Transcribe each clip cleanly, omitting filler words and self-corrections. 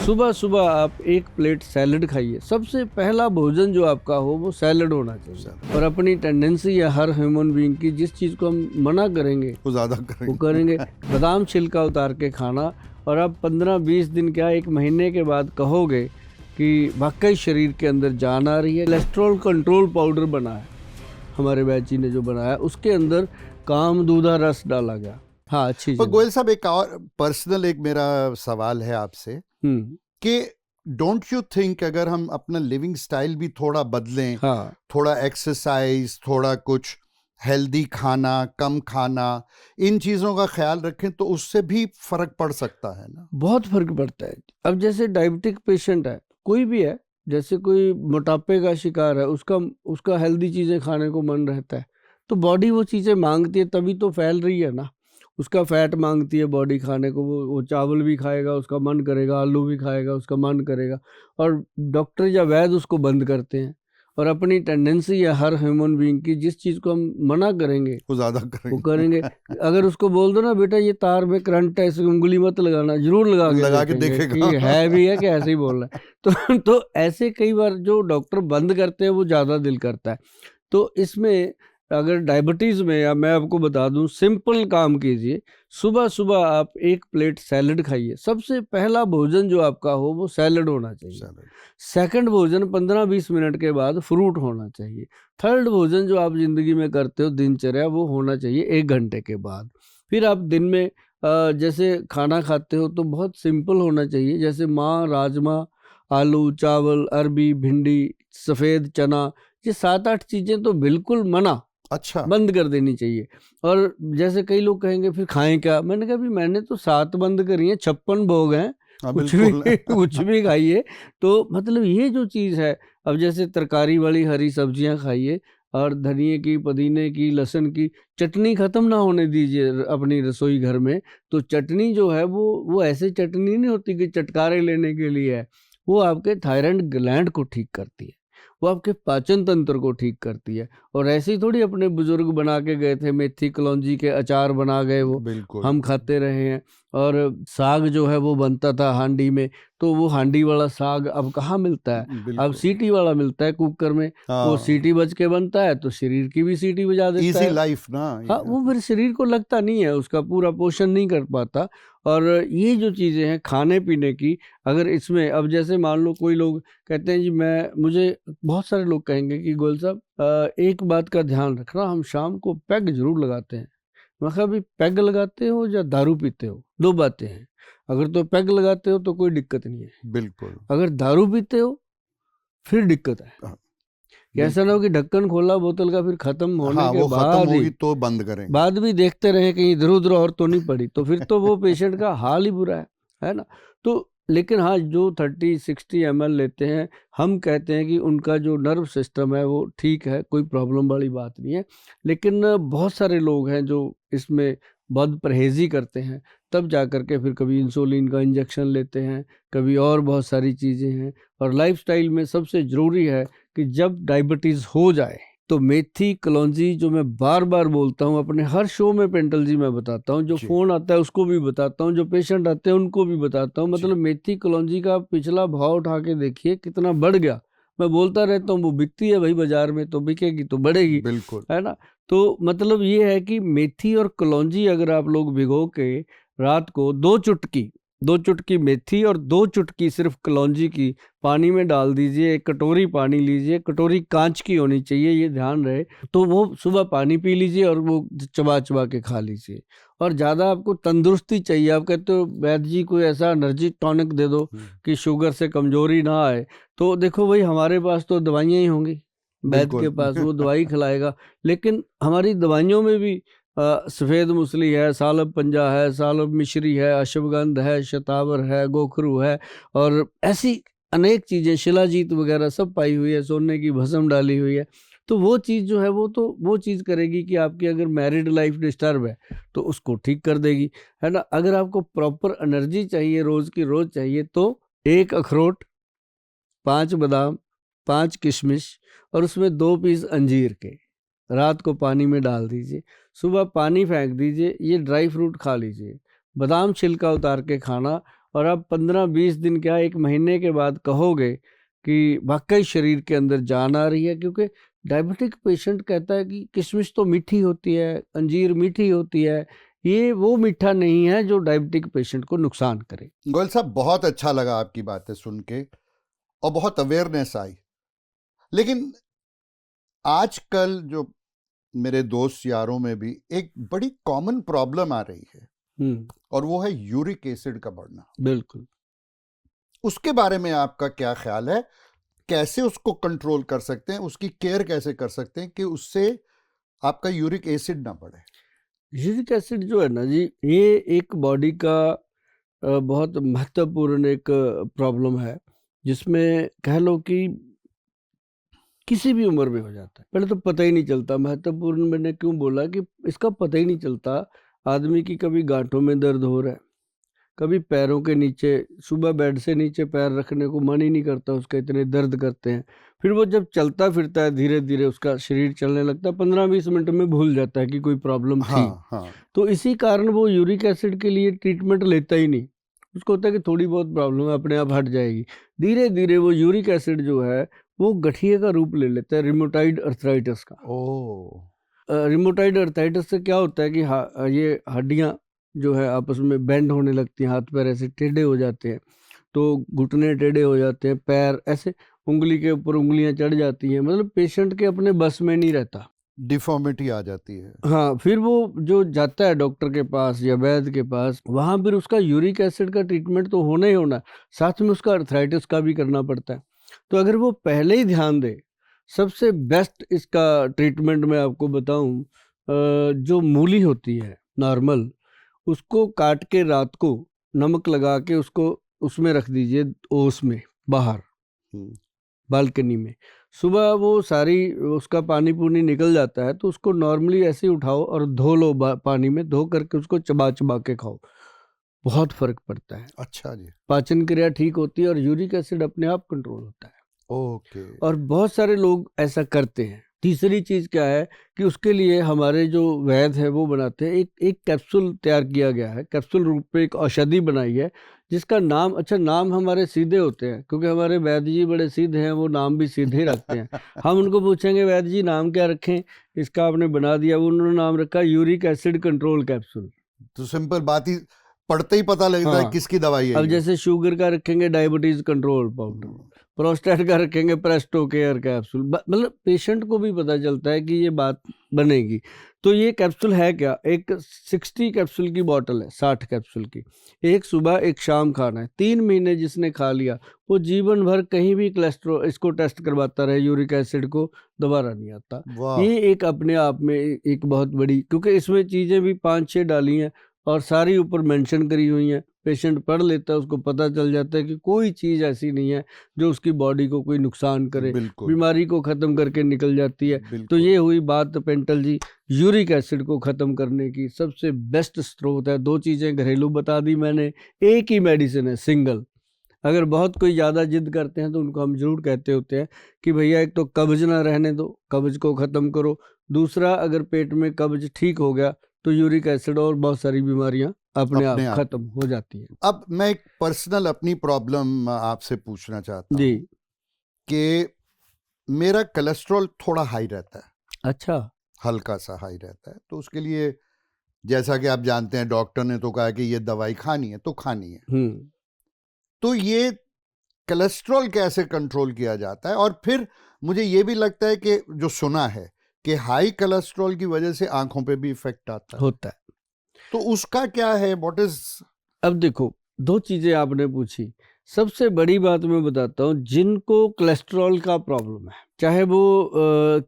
सुबह सुबह आप एक प्लेट सैलड खाइए। सबसे पहला भोजन जो आपका हो वो सैलड होना चाहिए। और अपनी टेंडेंसी है हर ह्यूमन बीइंग की, जिस चीज़ को हम मना करेंगे वो ज़्यादा वो करेंगे। बादाम छिलका उतार के खाना, और आप 15-20 दिन क्या 1 महीने के बाद कहोगे कि वाकई शरीर के अंदर जान आ रही है। कोलेस्ट्रॉल कंट्रोल पाउडर बना है, हमारे वैची ने जो बनाया, उसके अंदर कामदूधा रस डाला गया। हाँ, अच्छी पर चीज़। गोयल साहब, एक और पर्सनल एक मेरा सवाल है आपसे कि डोंट यू थिंक अगर हम अपना लिविंग स्टाइल भी थोड़ा बदलें, हाँ, थोड़ा एक्सरसाइज, थोड़ा कुछ हेल्दी खाना, कम खाना, इन चीज़ों का ख्याल रखें तो उससे भी फर्क पड़ सकता है ना? बहुत फर्क पड़ता है। अब जैसे डायबिटिक पेशेंट है, कोई भी है, जैसे कोई मोटापे का शिकार है, उसका हेल्दी चीज़ें खाने को मन रहता है, तो बॉडी वो चीज़ें मांगती है, तभी तो फैल रही है ना। उसका फैट मांगती है बॉडी खाने को, वो चावल भी खाएगा, उसका मन करेगा, आलू भी खाएगा, उसका मन करेगा, और डॉक्टर या वैद्य उसको बंद करते हैं। और अपनी टेंडेंसी है हर ह्यूमन बीइंग की, जिस चीज़ को हम मना करेंगे वो ज़्यादा वो करेंगे। अगर उसको बोल दो ना, बेटा ये तार में करंट है, इसमें उंगली मत लगाना, जरूर लगा के देखेंगे कि है भी है कि ऐसे ही बोल रहा है। तो ऐसे कई बार जो डॉक्टर बंद करते हैं वो ज़्यादा दिल करता है। तो इसमें अगर डायबिटीज़ में, या मैं आपको बता दूं, सिंपल काम कीजिए। सुबह सुबह आप एक प्लेट सैलड खाइए। सबसे पहला भोजन जो आपका हो वो सैलड होना चाहिए। सेकंड भोजन 15-20 मिनट के बाद फ्रूट होना चाहिए। थर्ड भोजन जो आप ज़िंदगी में करते हो दिनचर्या, वो होना चाहिए 1 घंटे के बाद। फिर आप दिन में जैसे खाना खाते हो तो बहुत सिंपल होना चाहिए, जैसे माँ, राजमा, आलू, चावल, अरबी, भिंडी, सफ़ेद चना, ये 7-8 चीज़ें तो बिल्कुल मना, अच्छा, बंद कर देनी चाहिए। और जैसे कई लोग कहेंगे फिर खाएं क्या, मैंने कहा भी मैंने तो 7 बंद करी हैं, 56 भोग हैं, हाँ, कुछ बिल्कुल। भी कुछ भी खाइए। तो मतलब ये जो चीज़ है, अब जैसे तरकारी वाली हरी सब्जियां खाइए, और धनिए की, पुदीने की, लहसुन की चटनी ख़त्म ना होने दीजिए अपनी रसोई घर में। तो चटनी जो है वो ऐसे चटनी नहीं होती कि चटकारे लेने के लिए है। वो आपके थायराइड ग्लैंड को ठीक करती है, वो आपके पाचन तंत्र को ठीक करती है। और ऐसे ही थोड़ी अपने बुजुर्ग बना के गए थे, मेथी कलौंजी के अचार बना गए, वो बिल्कुल हम खाते रहे हैं। और साग जो है वो बनता था हांडी में, तो वो हांडी वाला साग अब कहाँ मिलता है, अब बिल्कुल। सीटी वाला मिलता है कुकर में। वो हाँ, सीटी बज के बनता है तो शरीर की भी सीटी बजा देता इजी है। लाइफ ना हाँ, वो फिर शरीर को लगता नहीं है, उसका पूरा पोषण नहीं कर पाता। और ये जो चीज़ें हैं खाने पीने की, अगर इसमें अब जैसे मान लो कोई लोग कहते हैं जी मुझे बहुत सारे लोग कहेंगे कि गोयल साहब एक बात का ध्यान रखना, हम शाम को पैग जरूर लगाते हैं। मैं कहा भी पैग लगाते हो या दारू पीते हो, 2 बातें हैं। अगर तो पैग लगाते हो तो कोई दिक्कत नहीं है, बिल्कुल। अगर दारू पीते हो फिर दिक्कत है। हाँ, कि ऐसा ना हो कि ढक्कन खोला बोतल का, फिर खत्म होने हाँ, के वो खत्म बाद ही होगी तो बंद करेंगे। बाद भी देखते रहे कहीं इधर उधर और तो नहीं पड़ी, तो फिर तो वो पेशेंट का हाल ही बुरा है ना। तो लेकिन हाँ, जो 30-60 ml लेते हैं, हम कहते हैं कि उनका जो नर्व सिस्टम है वो ठीक है, कोई प्रॉब्लम वाली बात नहीं है। लेकिन बहुत सारे लोग हैं जो इसमें बहुत परहेजी करते हैं, तब जा कर के फिर कभी इंसुलिन का इंजेक्शन लेते हैं, कभी और बहुत सारी चीज़ें हैं। और लाइफस्टाइल में सबसे ज़रूरी है कि जब डायबिटीज़ हो जाए तो मेथी कलौंजी, जो मैं बार बार बोलता हूँ अपने हर शो में, पेंटल जी मैं बताता हूँ, जो जी। फ़ोन आता है उसको भी बताता हूँ, जो पेशेंट आते हैं उनको भी बताता हूँ। जी। मतलब मेथी कलौंजी का पिछला भाव उठा के देखिए कितना बढ़ गया। मैं बोलता रहता हूँ वो बिकती है भाई बाजार में, तो बिकेगी तो बढ़ेगी, बिल्कुल। है ना। तो मतलब ये है कि मेथी और कलौंजी अगर आप लोग भिगो के रात को 2 चुटकी मेथी और 2 चुटकी सिर्फ कलौंजी की पानी में डाल दीजिए। 1 कटोरी पानी लीजिए, कटोरी कांच की होनी चाहिए, ये ध्यान रहे। तो वो सुबह पानी पी लीजिए और वो चबा चबा के खा लीजिए। और ज़्यादा आपको तंदुरुस्ती चाहिए, आप कहते हो वैद्य जी कोई ऐसा एनर्जी टॉनिक दे दो कि शुगर से कमजोरी ना आए, तो देखो भाई हमारे पास तो दवाइयाँ ही होंगी, वैद्य के बिल्कुल। पास वो दवाई खिलाएगा। लेकिन हमारी दवाइयों में भी सफ़ेद मूसली है, सालब पंजा है, सालब मिश्री है, अश्वगंध है, शतावर है, गोखरू है, और ऐसी अनेक चीज़ें, शिलाजीत वगैरह सब पाई हुई है, सोने की भस्म डाली हुई है। तो वो चीज़ जो है वो चीज़ करेगी कि आपकी अगर मैरिड लाइफ डिस्टर्ब है तो उसको ठीक कर देगी, है ना। अगर आपको प्रॉपर एनर्जी चाहिए, रोज़ की रोज़ चाहिए, तो 1 अखरोट, 5 बादाम, 5 किशमिश, और उसमें 2 पीस अंजीर के रात को पानी में डाल दीजिए, सुबह पानी फेंक दीजिए, ये ड्राई फ्रूट खा लीजिए। बादाम छिलका उतार के खाना, और आप 15-20 दिन क्या 1 महीने के बाद कहोगे कि वाकई शरीर के अंदर जान आ रही है। क्योंकि डायबिटिक पेशेंट कहता है कि किशमिश तो मीठी होती है, अंजीर मीठी होती है, ये वो मीठा नहीं है जो डायबिटिक पेशेंट को नुकसान करे। गोयल साहब, बहुत अच्छा लगा आपकी बातें सुन के और बहुत अवेयरनेस आई। लेकिन आजकल जो मेरे दोस्त यारों में भी एक बड़ी कॉमन प्रॉब्लम आ रही है और वो है यूरिक एसिड का बढ़ना। बिल्कुल। उसके बारे में आपका क्या ख्याल है? कैसे उसको कंट्रोल कर सकते हैं, उसकी केयर कैसे कर सकते हैं कि उससे आपका यूरिक एसिड ना बढ़े? यूरिक एसिड जो है ना जी, ये एक बॉडी का बहुत महत्वपूर्ण एक प्रॉब्लम है, जिसमें कह लो कि किसी भी उम्र में हो जाता है। पहले तो पता ही नहीं चलता। महत्वपूर्ण मैंने क्यों बोला कि इसका पता ही नहीं चलता। आदमी की कभी गांठों में दर्द हो रहा है, कभी पैरों के नीचे, सुबह बेड से नीचे पैर रखने को मन ही नहीं करता उसका, इतने दर्द करते हैं। फिर वो जब चलता फिरता है, धीरे धीरे उसका शरीर चलने लगता है, 15-20 मिनट में भूल जाता है कि कोई प्रॉब्लम थी। हाँ। तो इसी कारण वो यूरिक एसिड के लिए ट्रीटमेंट लेता ही नहीं। उसको होता है कि थोड़ी बहुत प्रॉब्लम है, अपने आप हट जाएगी। धीरे धीरे वो यूरिक एसिड जो है वो गठिए का रूप ले लेता है, रिमोटाइड अर्थराइटिस का। रिमोटाइड अर्थराइटिस से क्या होता है कि ये हड्डियाँ जो है आपस में बेंड होने लगती हैं, हाथ पैर ऐसे टेढ़े हो जाते हैं, तो घुटने टेढ़े हो जाते हैं, पैर ऐसे उंगली के ऊपर उंगलियां चढ़ जाती हैं, मतलब पेशेंट के अपने बस में नहीं रहता, डिफॉर्मिटी आ जाती है। हाँ, फिर वो जो जाता है डॉक्टर के पास या वैद्य के पास, वहाँ फिर उसका यूरिक एसिड का ट्रीटमेंट तो होना ही होना, साथ में उसका अर्थराइटिस का भी करना पड़ता है। तो अगर वो पहले ही ध्यान दे, सबसे बेस्ट इसका ट्रीटमेंट मैं आपको बताऊं, जो मूली होती है नॉर्मल, उसको काट के रात को नमक लगा के उसको उसमें रख दीजिए, ओस में बाहर बालकनी में। सुबह वो सारी उसका पानी पूनी निकल जाता है, तो उसको नॉर्मली ऐसे ही उठाओ और धो लो, पानी में धो करके उसको चबा चबा के खाओ, बहुत फर्क पड़ता है। अच्छा जी। पाचन क्रिया ठीक होती है और यूरिक एसिड अपने आप कंट्रोल होता है। ओके। और बहुत सारे लोग ऐसा करते हैं। तीसरी चीज क्या है कि उसके लिए हमारे जो वैद्य है वो बनाते हैं, एक कैप्सूल तैयार किया गया है, कैप्सूल रूप में एक औषधि बनाई है, जिसका नाम, अच्छा नाम हमारे सीधे होते हैं क्योंकि हमारे वैद्य जी बड़े सीधे हैं, वो नाम भी सीधे ही रखते हैं। हम उनको पूछेंगे वैद्य जी नाम क्या रखें, इसका आपने बना दिया, वो उन्होंने नाम रखा यूरिक एसिड कंट्रोल कैप्सूल। तो सिंपल बात ही, पढ़ते ही पता लगता है किसकी दवाई है। अब जैसे शुगर का रखेंगे डायबिटीज कंट्रोल पाउडर, प्रोस्टेट का रखेंगे प्रेस्टो केयर कैप्सूल, मतलब पेशेंट को भी पता चलता है कि ये बात बनेगी। तो ये कैप्सूल है क्या, एक 60 कैप्सूल की बोतल है, 60 कैप्सूल की, एक सुबह एक शाम खाना है। 3 महीने जिसने खा लिया वो जीवन भर कहीं भी कोलेस्ट्रॉल इसको टेस्ट करवाता रहे, यूरिक एसिड को दोबारा नहीं आता। ये एक अपने आप में एक बहुत बड़ी, क्योंकि इसमें चीज़ें भी 5-6 डाली हैं और सारी ऊपर मेंशन करी हुई हैं, पेशेंट पढ़ लेता है, उसको पता चल जाता है कि कोई चीज़ ऐसी नहीं है जो उसकी बॉडी को कोई नुकसान करे, बीमारी को ख़त्म करके निकल जाती है। तो ये हुई बात पेंटल जी यूरिक एसिड को ख़त्म करने की। सबसे बेस्ट स्रोत है, 2 चीज़ें घरेलू बता दी मैंने, एक ही मेडिसिन है सिंगल। अगर बहुत कोई ज़्यादा जिद करते हैं तो उनको हम जरूर कहते होते हैं कि भैया एक तो कब्ज ना रहने दो, कब्ज को ख़त्म करो, दूसरा अगर पेट में कब्ज ठीक हो गया तो यूरिक एसिड और बहुत सारी बीमारियां अपने आप खत्म हो जाती हैं। अब मैं एक पर्सनल अपनी प्रॉब्लम आपसे पूछना चाहता हूँ जी, कि मेरा कोलेस्ट्रॉल थोड़ा हाई रहता है। अच्छा, हल्का सा हाई रहता है, तो उसके लिए जैसा कि आप जानते हैं डॉक्टर ने तो कहा कि ये दवाई खानी है तो खानी है। तो ये कोलेस्ट्रॉल कैसे कंट्रोल किया जाता है? और फिर मुझे ये भी लगता है कि जो सुना है कि हाई कोलेस्ट्रॉल की वजह से आंखों पे भी इफेक्ट होता है, तो उसका क्या है, व्हाट इज? अब देखो, 2 चीजें आपने पूछी। सबसे बड़ी बात मैं बताता हूँ, जिनको कोलेस्ट्रॉल का प्रॉब्लम है, चाहे वो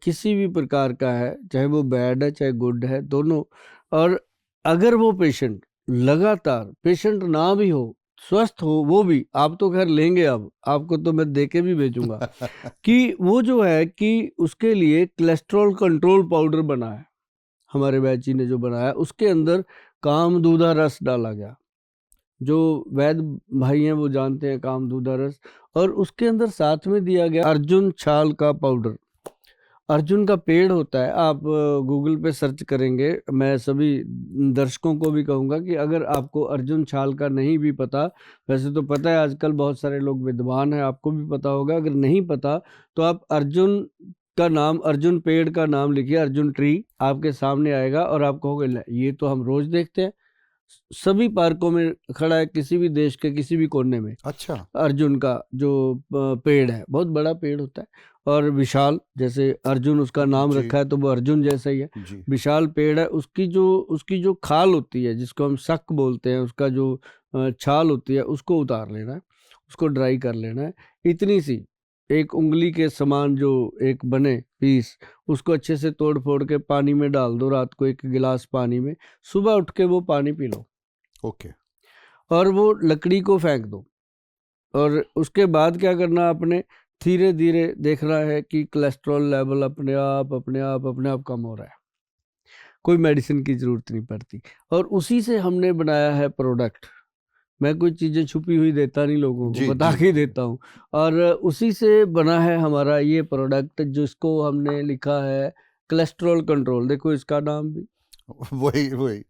किसी भी प्रकार का है, चाहे वो बैड है चाहे गुड है, दोनों, और अगर वो पेशेंट लगातार, पेशेंट ना भी हो, स्वस्थ हो वो भी, आप तो खैर लेंगे, अब आपको तो मैं दे के भी भेजूंगा कि वो जो है कि उसके लिए कोलेस्ट्रॉल कंट्रोल पाउडर बना है, हमारे वैद्य जी ने जो बनाया, उसके अंदर कामदूधा रस डाला गया। जो वैद्य भाई हैं वो जानते हैं कामदूधा रस, और उसके अंदर साथ में दिया गया अर्जुन छाल का पाउडर। अर्जुन का पेड़ होता है, आप गूगल पे सर्च करेंगे। मैं सभी दर्शकों को भी कहूँगा कि अगर आपको अर्जुन छाल का नहीं भी पता, वैसे तो पता है आजकल बहुत सारे लोग विद्वान हैं, आपको भी पता होगा, अगर नहीं पता तो आप अर्जुन का नाम, अर्जुन पेड़ का नाम लिखिए, अर्जुन ट्री आपके सामने आएगा और आप कहोगे ये तो हम रोज देखते हैं, सभी पार्कों में खड़ा है, किसी भी देश के किसी भी कोने में। अच्छा। अर्जुन का जो पेड़ है बहुत बड़ा पेड़ होता है और विशाल, जैसे अर्जुन उसका नाम रखा है तो वो अर्जुन जैसा ही है, विशाल पेड़ है। उसकी जो खाल होती है, जिसको हम शक बोलते हैं, उसका जो छाल होती है, उसको उतार लेना है, उसको ड्राई कर लेना है। इतनी सी एक उंगली के समान जो एक बने पीस, उसको अच्छे से तोड़ फोड़ के पानी में डाल दो, रात को 1 गिलास पानी में, सुबह उठ के वो पानी पी लो। ओके। और वो लकड़ी को फेंक दो। और उसके बाद क्या करना, आपने धीरे धीरे देखना है कि कोलेस्ट्रॉल लेवल अपने आप कम हो रहा है, कोई मेडिसिन की जरूरत नहीं पड़ती। और उसी से हमने बनाया है प्रोडक्ट। मैं कोई चीज़ें छुपी हुई देता नहीं, लोगों को बता के देता हूँ। और उसी से बना है हमारा ये प्रोडक्ट, जिसको हमने लिखा है कोलेस्ट्रॉल कंट्रोल। देखो इसका नाम भी वही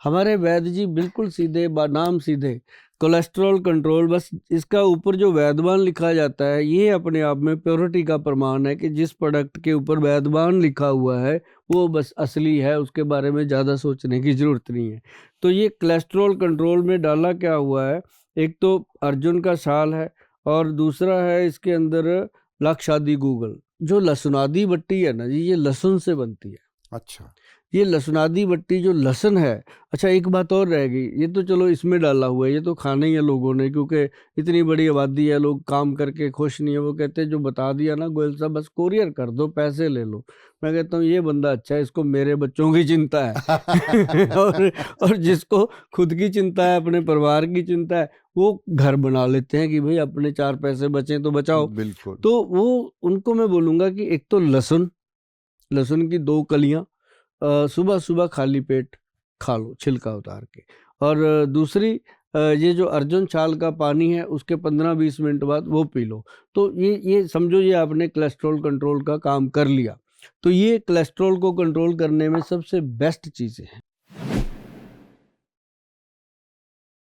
हमारे वैद्य जी बिल्कुल सीधे, नाम सीधे, कोलेस्ट्रॉल कंट्रोल। बस इसका ऊपर जो वैद्यवान लिखा जाता है, ये अपने आप में प्योरिटी का प्रमाण है कि जिस प्रोडक्ट के ऊपर वैद्यवान लिखा हुआ है वो बस असली है, उसके बारे में ज़्यादा सोचने की ज़रूरत नहीं है। तो ये कोलेस्ट्रॉल कंट्रोल में डाला क्या हुआ है, एक तो अर्जुन का छाल है और दूसरा है इसके अंदर लाक्षादी गूगल। जो लहसुनादी बट्टी है ना जी, ये लहसुन से बनती है। अच्छा। ये लहसुनादी बट्टी जो लहसुन है, अच्छा एक बात और रह गई, ये तो चलो इसमें डाला हुआ है, ये तो खाना ही है लोगों ने, क्योंकि इतनी बड़ी आबादी है, लोग काम करके खुश नहीं है। वो कहते हैं जो बता दिया ना गोयल साहब, बस कोरियर कर दो, पैसे ले लो। मैं कहता हूँ ये बंदा अच्छा है, इसको मेरे बच्चों की चिंता है और जिसको खुद की चिंता है, अपने परिवार की चिंता है, वो घर बना लेते हैं कि भाई अपने 4 पैसे बचे तो बचाओ। बिल्कुल। तो वो उनको मैं बोलूँगा कि एक तो लहसुन की 2 कलियाँ सुबह सुबह खाली पेट खा लो, छिलका उतार के। और दूसरी ये जो अर्जुन छाल का पानी है, उसके 15-20 मिनट बाद वो पी लो। तो ये समझो ये आपने कोलेस्ट्रॉल कंट्रोल का काम कर लिया। तो ये कोलेस्ट्रॉल को कंट्रोल करने में सबसे बेस्ट चीज़ें हैं।